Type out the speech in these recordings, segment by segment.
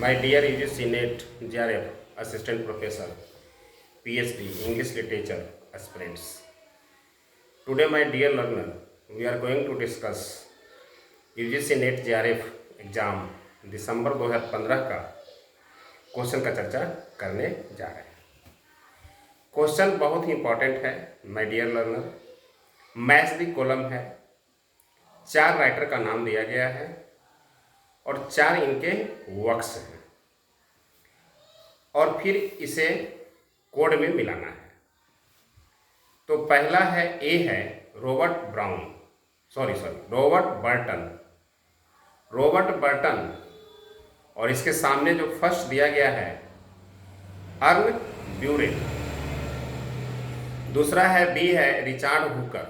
My dear UGC NET JRF Assistant Professor PhD English Literature aspirants. Today my dear learner, we are going to discuss UGC NET JRF exam दिसंबर 2015 का question का चर्चा करने जा रहे हैं। Question बहुत ही इंपॉर्टेंट है my dear learner. Match the column है, 4 राइटर का नाम दिया गया है और 4 इनके वर्क्स हैं और फिर इसे कोड में मिलाना है। तो पहला है ए है रॉबर्ट बर्टन और इसके सामने जो फर्स्ट दिया गया है अर्न ब्यूरेल। दूसरा है बी है रिचार्ड हुकर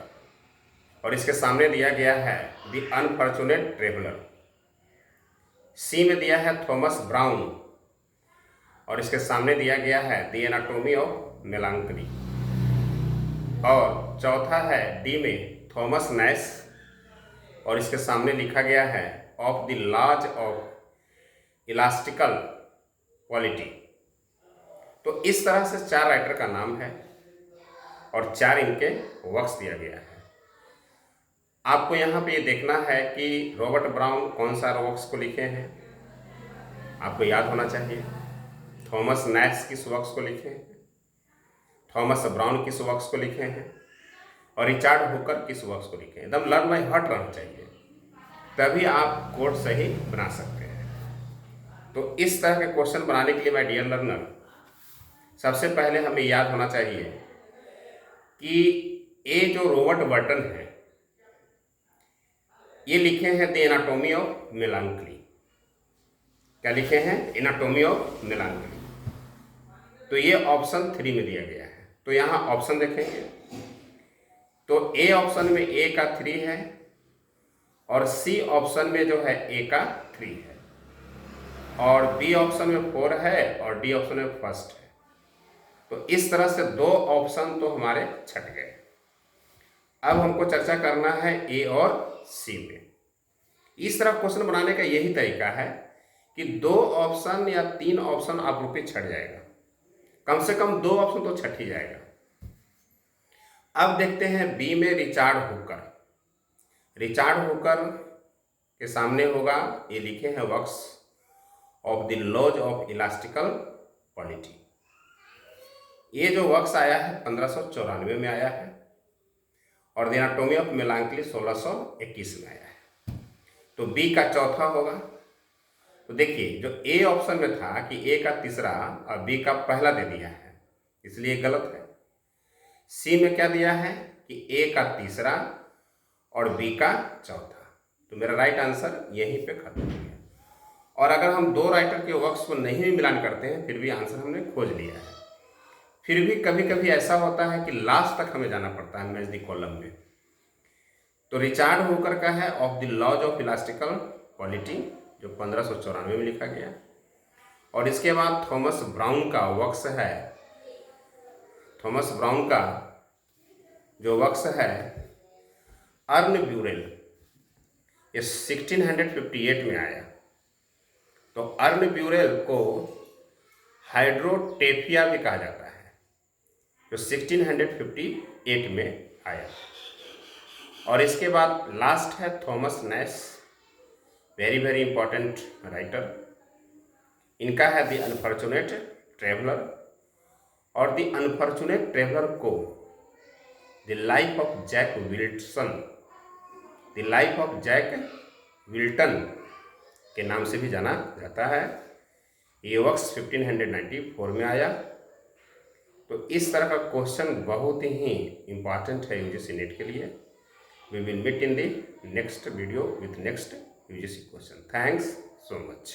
और इसके सामने दिया गया है द अनफॉर्चुनेट ट्रेवलर। सी में दिया है थॉमस ब्राउन और इसके सामने दिया गया है द एनाटॉमी ऑफ मेलांकली। और चौथा है डी में थॉमस नैश और इसके सामने लिखा गया है of the laws of ecclesiastical polity. तो इस तरह से 4 राइटर का नाम है और 4 इनके वर्क्स दिया गया है। आपको यहाँ पे ये देखना है कि रॉबर्ट ब्राउन कौन सा वर्क्स को लिखे हैं, आपको याद होना चाहिए। थॉमस नैश किस वर्क्स को लिखे हैं, थॉमस ब्राउन किस वर्क्स को लिखे हैं और रिचार्ड हुकर किस वर्क्स को लिखे हैं। एकदम लर्न बाय हार्ट रहना चाहिए, तभी आप कोड सही बना सकते हैं। तो इस तरह के क्वेश्चन बनाने के लिए माय डियर लर्नर, सबसे पहले हमें याद होना चाहिए कि ये जो रॉबर्ट बर्टन है ये लिखे हैं द एनाटॉमी ऑफ मेलांकली। क्या लिखे हैं? Anatomy of melancholy. तो ये ऑप्शन 3 में दिया गया है। तो यहाँ ऑप्शन देखेंगे तो ए ऑप्शन में ए का 3 है और सी ऑप्शन में जो है ए का 3 है और बी ऑप्शन में 4 है और डी ऑप्शन में फर्स्ट है। तो इस तरह से 2 ऑप्शन तो हमारे छट गए। अब हमको चर्चा करना है ए और सी में। इस तरह क्वेश्चन बनाने का यही तरीका है कि 2 ऑप्शन या 3 ऑप्शन आप रूपये छट जाएगा, कम से कम 2 ऑप्शन तो छट ही जाएगा। अब देखते हैं बी में रिचार्ड हुकर के सामने होगा, ये लिखे हैं works of the laws of ecclesiastical polity. ये जो वर्क्स आया है 1594 में आया है और द एनाटॉमी ऑफ मेलांकली 1621 में आया है। तो बी का चौथा होगा। तो देखिए जो ए ऑप्शन में था कि ए का तीसरा और बी का पहला दे दिया है, इसलिए गलत है। सी में क्या दिया है कि ए का तीसरा और बी का चौथा। तो मेरा राइट आंसर यहीं पे खत्म हो गया। और अगर हम 2 राइटर के वर्क्स को नहीं भी मिलान करते हैं फिर भी आंसर हमने खोज लिया है। फिर भी कभी कभी ऐसा होता है कि लास्ट तक हमें जाना पड़ता है मैच द कॉलम में। तो रिचार्ड हुकर का है of the laws of ecclesiastical polity जो 1594 में लिखा गया और इसके बाद थॉमस ब्राउन का वर्क्स है, थॉमस ब्राउन का जो वर्क्स है अर्न ब्यूरेल, ये 1658 में आया। तो अर्न ब्यूरेल को हाइड्रोटेफिया भी कहा जाता है जो 1658 में आया। और इसके बाद लास्ट है Thomas Nash, very very important writer. इनका है द अनफॉर्चुनेट ट्रेवलर और द अनफॉर्चुनेट ट्रेवलर को the life of Jack Wilton के नाम से भी जाना जाता है। ये वर्क्स 1594 में आया। तो इस तरह का क्वेश्चन बहुत ही इंपॉर्टेंट है यूजीसी नेट के लिए। We will meet in the next video with next UGC question. Thanks so much.